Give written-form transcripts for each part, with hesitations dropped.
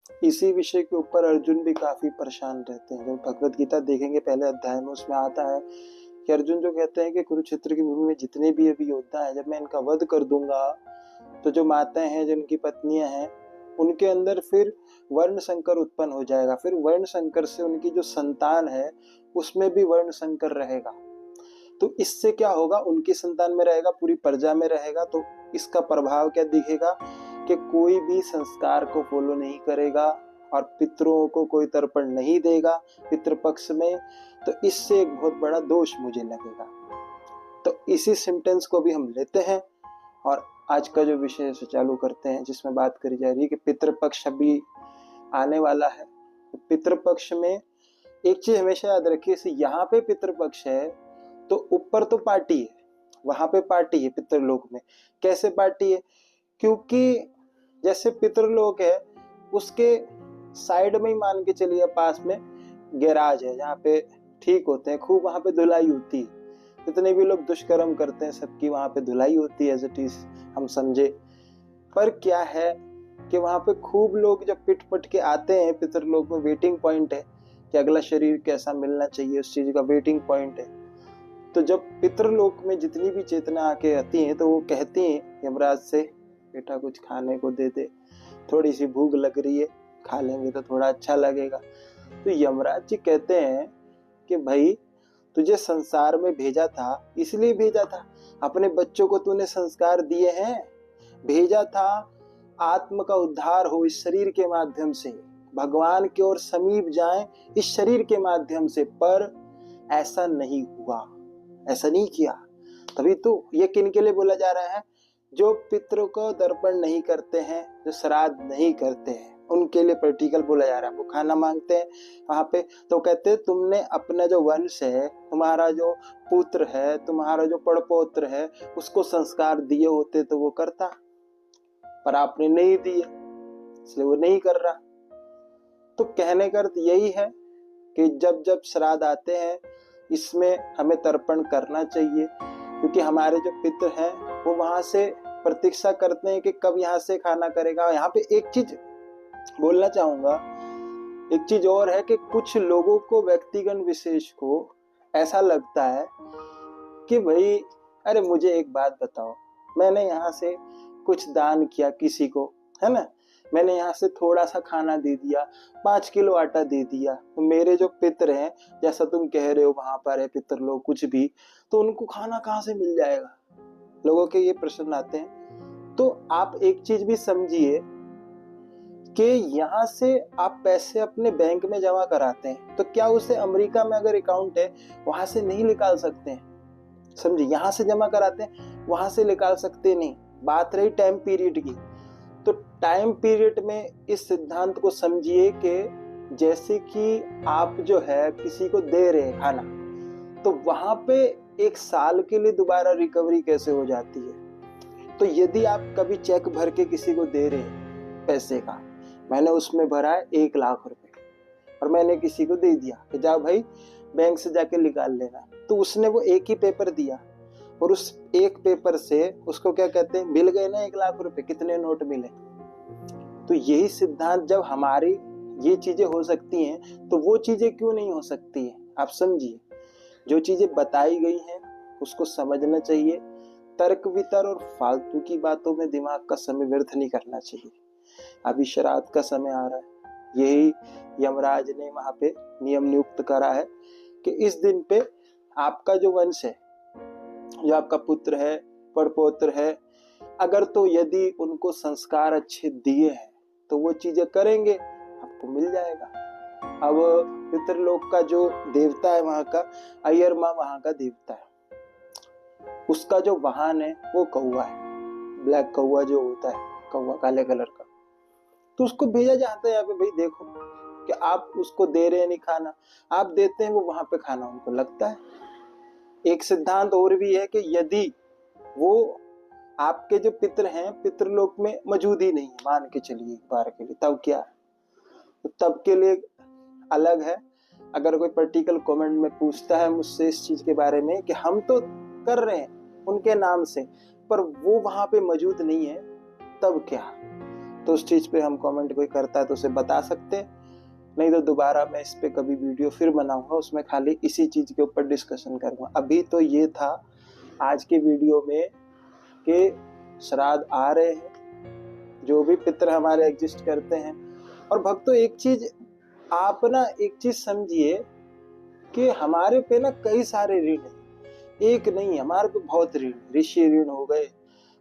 इसी विषय के ऊपर अर्जुन भी काफी परेशान रहते हैं। जब भगवत गीता देखेंगे पहले अध्याय में, उसमें आता है कि अर्जुन जो कहते हैं कि कुरुक्षेत्र की भूमि में जितने भी अभी योद्धा हैं, जब मैं इनका वध कर दूंगा तो जो माताएं हैं, जिनकी पत्नियां हैं, उनके अंदर फिर वर्ण संकर उत्पन्न हो जाएगा। फिर वर्ण संकर से उनकी जो संतान है उसमें भी वर्ण संकर रहेगा। तो इससे क्या होगा, उनकी संतान में रहेगा, पूरी प्रजा में रहेगा। तो इसका प्रभाव क्या दिखेगा कि कोई भी संस्कार को फॉलो नहीं करेगा और पितरों को कोई तर्पण नहीं देगा पितृपक्ष में। तो इससे एक बहुत बड़ा दोष मुझे लगेगा। तो इसी सिम्टम्स को भी हम लेते हैं और आज का जो विषय से चालू करते हैं, जिसमें बात करी जा रही है कि पितृपक्ष अभी आने वाला है। तो पितृपक्ष में एक चीज हमेशा याद रखिए, यहाँ पे पितृपक्ष है तो ऊपर तो पार्टी है, वहां पे पार्टी है पितृलोक में। कैसे पार्टी है? क्योंकि जैसे पितृलोक है उसके साइड में ही मान के चलिए पास में गैराज है जहाँ पे ठीक होते हैं, खूब वहां पे धुलाई होती है। जितने भी लोग दुष्कर्म करते हैं सबकी वहां पे धुलाई होती है, एज इट इज हम समझे। पर क्या है कि वहां पे खूब लोग जब पिट पट के आते हैं पितृलोक में, वेटिंग पॉइंट है कि अगला शरीर कैसा मिलना चाहिए, उस चीज का वेटिंग पॉइंट है। तो जब पितृलोक में जितनी भी चेतना आके आती हैं तो वो कहती हैं यमराज से, बेटा कुछ खाने को दे दे, थोड़ी सी भूख लग रही है, खा लेंगे तो थोड़ा अच्छा लगेगा। तो यमराज जी कहते हैं कि भाई तुझे संसार में भेजा था, इसलिए भेजा था, अपने बच्चों को तूने संस्कार दिए हैं, भेजा था आत्म का उद्धार हो इस शरीर के माध्यम से, भगवान की ओर समीप जाएं इस शरीर के माध्यम से। पर ऐसा नहीं हुआ, ऐसा नहीं किया। तभी तो ये किन के लिए बोला जा रहा है? जो पितरों को दर्पण नहीं करते हैं, जो श्राद्ध नहीं करते हैं, उनके लिए प्रैक्टिकल बोला जा रहा है। वो खाना मांगते हैं वहां पे, तो कहते हैं तुमने अपना जो वंश है, तुम्हारा जो पुत्र है, तुम्हारा जो पड़पोत्र है, उसको संस्कार दिए होते तो वो करता, पर आपने नहीं दिए इसलिए वो नहीं कर रहा। तो कहने का अर्थ यही है कि जब जब श्राद्ध आते हैं इसमें हमें तर्पण करना चाहिए, क्योंकि हमारे जो पितृ हैं वो वहां से प्रतीक्षा करते हैं कि कब यहाँ से खाना करेगा। यहाँ पे एक चीज बोलना चाहूंगा, एक चीज और है कि कुछ लोगों को, व्यक्तिगत विशेष को ऐसा लगता है कि भाई अरे मुझे एक बात बताओ, मैंने यहाँ से कुछ दान किया किसी को, है ना, मैंने यहाँ से थोड़ा सा खाना दे दिया, 5 किलो आटा दे दिया, तो मेरे जो पितृ हैं, जैसा तुम कह रहे हो वहां पर है पितृ लोग कुछ भी, तो उनको खाना कहाँ से मिल जाएगा? लोगों के ये प्रश्न आते हैं। तो आप एक चीज भी समझिए कि यहाँ से आप पैसे अपने बैंक में जमा कराते हैं तो क्या उसे अमेरिका में अगर अकाउंट है वहां से नहीं निकाल सकते हैं? समझिए, यहाँ से जमा कराते हैं, वहां से निकाल सकते नहीं। बात रही टाइम पीरियड की, तो टाइम पीरियड में इस सिद्धांत को समझिए कि जैसे कि आप जो है किसी को दे रहे हैं खाना, तो वहां पे 1 साल के लिए दोबारा रिकवरी कैसे हो जाती है। तो यदि आप कभी चेक भर के किसी को दे रहे हैं पैसे का, मैंने उसमें भरा है 1 लाख रुपए और मैंने किसी को दे दिया कि जाओ भाई बैंक से जाके निकाल लेना, तो उसने वो एक ही पेपर दिया और उस एक पेपर से उसको क्या कहते हैं, मिल गए ना 1 लाख रुपए, कितने नोट मिले। तो यही सिद्धांत, जब हमारी ये चीजें हो सकती हैं तो वो चीजें क्यों नहीं हो सकती है? आप समझिए, जो चीजें बताई गई हैं उसको समझना चाहिए। तर्क वितर्क और फालतू की बातों में दिमाग का समय व्यर्थ नहीं करना चाहिए। अभी श्राद्ध का समय आ रहा है, यही यमराज ने वहां पे नियम नियुक्त करा है कि इस दिन पे आपका जो वंश है, जो आपका पुत्र है, पड़पोत्र है, अगर तो यदि उनको संस्कार अच्छे दिए हैं तो वो चीजें करेंगे, आपको मिल जाएगा। अब पितृलोक का जो देवता है वहां का, अय्यरमा वहां का देवता है, उसका जो वाहन है वो कौवा है, ब्लैक कौवा जो होता है, कौवा काले कलर का। तो उसको भेजा जाता है यहाँ पे, भाई देखो कि आप उसको दे रहे हैं नहीं खाना, आप देते हैं, वो वहां पे खाना उनको लगता है। एक सिद्धांत और भी है कि यदि वो आपके जो पितृ हैं पितृलोक में मौजूद ही नहीं है, मान के चलिए एक बार के लिए, तब क्या है? तो तब के लिए अलग है। अगर कोई पर्टिकुलर कमेंट में पूछता है मुझसे इस चीज के बारे में कि हम तो कर रहे हैं उनके नाम से, पर वो वहां पे मौजूद नहीं है, तब क्या? तो उस चीज़ पे हम कमेंट कोई करता है तो उसे बता सकते हैं, नहीं तो दोबारा मैं इस पे कभी वीडियो फिर बनाऊंगा, उसमें खाली इसी चीज़ के ऊपर डिस्कशन करूंगा। अभी तो ये था आज के वीडियो में कि श्राद्ध आ रहे हैं, जो भी पितर हमारे एग्जिस्ट करते हैं। और भक्तों एक चीज आप ना एक चीज समझिए कि हमारे पे ना कई सारे ऋण हैं, एक नहीं, हमारे पे बहुत ऋण, ऋषि ऋण हो गए,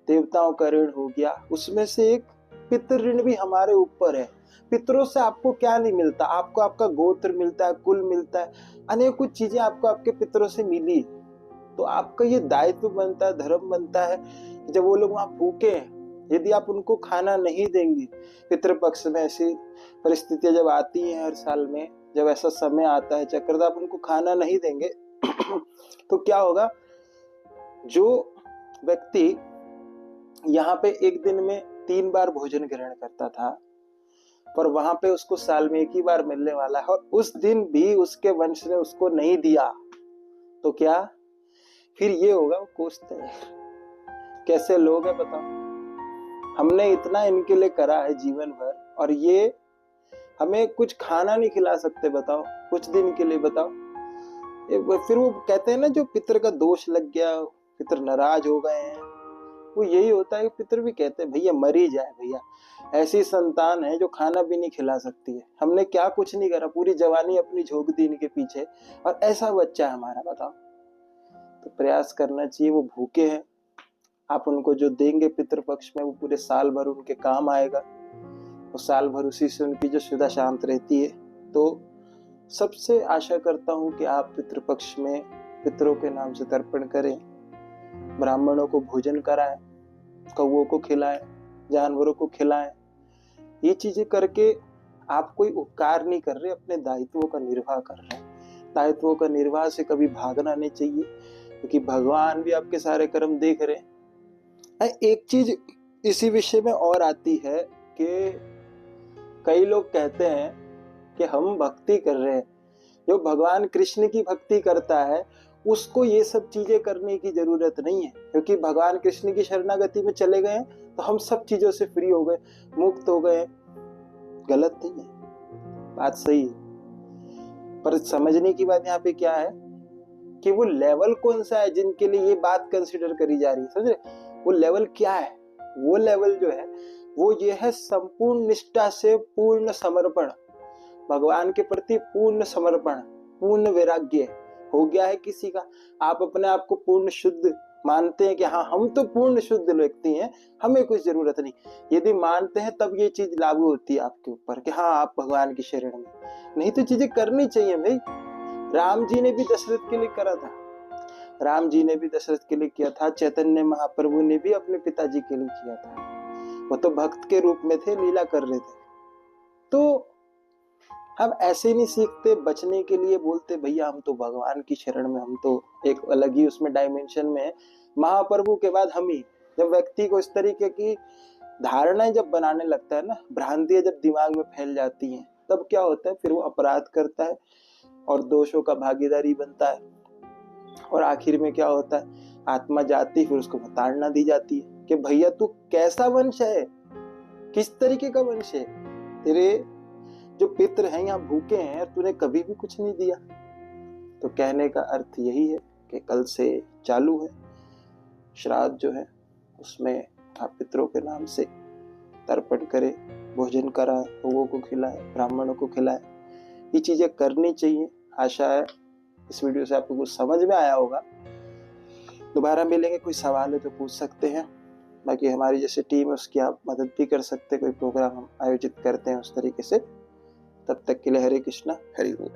देवताओं का ऋण हो गया, उसमें से एक पितृ ऋण भी हमारे ऊपर है। पितरों से आपको क्या नहीं मिलता, आपको आपका गोत्र मिलता है, कुल मिलता है, अनेकों चीजें आपको आपके पितरों से मिली। तो आपका ये दायित्व बनता है, धर्म बनता है, जब वो लोग वहां भूखे हैं, यदि आप उनको खाना नहीं देंगे, पितृपक्ष में ऐसी परिस्थितियां जब आती हैं हर साल में, जब ऐसा समय आता है चक्र, आप उनको खाना नहीं देंगे तो क्या होगा, जो व्यक्ति यहाँ पे एक दिन में 3 बार भोजन ग्रहण करता था, पर वहां पे उसको साल में 1 ही बार मिलने वाला है, और उस दिन भी उसके वंश ने उसको नहीं दिया, तो क्या फिर ये होगा, वो कोसते हैं। कैसे लोग हैं बताओ, हमने इतना इनके लिए करा है जीवन भर, और ये हमें कुछ खाना नहीं खिला सकते, बताओ, कुछ दिन के लिए, बताओ। फिर वो कहते हैं ना, जो पितर का दोष लग गया, पितर नाराज हो गए हैं, वो यही होता है। पितर भी कहते हैं भैया मर ही जाए, भैया ऐसी संतान है जो खाना भी नहीं खिला सकती है, हमने क्या कुछ नहीं करा, पूरी जवानी अपनी झोंक दी इनके पीछे, और ऐसा बच्चा है हमारा, बताओ। तो प्रयास करना चाहिए, वो भूखे हैं, आप उनको जो देंगे पितृपक्ष में, वो पूरे साल भर उनके काम आएगा, वो साल भर उसी से उनकी जो सुधा शांत रहती है। तो सबसे आशा करता हूं कि आप पितृपक्ष में पितरों के नाम से तर्पण करें, ब्राह्मणों को भोजन कराएं, कौओं को खिलाएं, जानवरों को खिलाएं। ये चीजें करके आप कोई उपकार नहीं कर रहे, अपने दायित्वों का निर्वाह कर रहे हैं। दायित्वों का निर्वाह से कभी भागना नहीं चाहिए, क्योंकि भगवान भी आपके सारे कर्म देख रहे हैं। एक चीज इसी विषय में और आती है कि कई लोग कहते हैं कि हम भक्ति कर रहे हैं, जो भगवान कृष्ण की भक्ति करता है उसको ये सब चीजें करने की जरूरत नहीं है, क्योंकि भगवान कृष्ण की शरणागति में चले गए तो हम सब चीजों से फ्री हो गए, मुक्त हो गए। गलत नहीं है, बात सही है, पर समझने की बात यहाँ पे क्या है कि वो लेवल कौन सा है जिनके लिए ये बात कंसिडर करी जा रही है, समझ रहे? वो लेवल क्या है? वो लेवल जो है वो ये है संपूर्ण निष्ठा से पूर्ण समर्पण, भगवान के प्रति पूर्ण समर्पण, पूर्ण वैराग्य हो गया है किसी का। आप अपने आप को पूर्ण शुद्ध मानते हैं कि हाँ हम तो पूर्ण शुद्ध व्यक्ति हैं, हमें कुछ जरूरत नहीं, यदि मानते हैं तब ये चीज लागू होती है आपके ऊपर कि हाँ आप भगवान की शरण में। नहीं तो चीजें करनी चाहिए भाई। राम जी ने भी दशरथ के लिए करा था, राम जी ने भी दशरथ के लिए किया था, चैतन्य महाप्रभु ने भी अपने पिताजी के लिए किया था, वो तो भक्त के रूप में थे, लीला कर रहे थे। तो हम ऐसे नहीं सीखते, बचने के लिए बोलते भैया हम तो भगवान की शरण में, हम तो एक अलग ही उसमें डायमेंशन में है, महाप्रभु के बाद हम ही। जब व्यक्ति को इस तरीके की धारणाएं जब बनाने लगता है ना, भ्रांतियां जब दिमाग में फैल जाती हैं, तब क्या होता है, फिर वो अपराध करता है और दोषों का भागीदारी बनता है, और आखिर में क्या होता है, आत्मा जाती, फिर उसको ताड़ना दी जाती है कि भैया तू कैसा वंश है, किस तरीके का वंश है, तेरे जो पितर हैं यहाँ भूखे हैं, तूने कभी भी कुछ नहीं दिया। तो कहने का अर्थ यही है कि कल से चालू है श्राद्ध जो है, उसमें आप पितरों के नाम से तर्पण करें, भोजन कराएं, लोगों को खिलाएं, ब्राह्मणों को खिलाएं, ये चीजें करनी चाहिए। आशा है इस वीडियो से आपको कुछ समझ में आया होगा। दोबारा मिलेंगे, कोई सवाल है तो पूछ सकते हैं, बाकी हमारी जैसे टीम है उसकी आप मदद भी कर सकते हैं, कोई प्रोग्राम हम आयोजित करते हैं उस तरीके से। तब तक के लिए हरे कृष्णा, हरि बोल।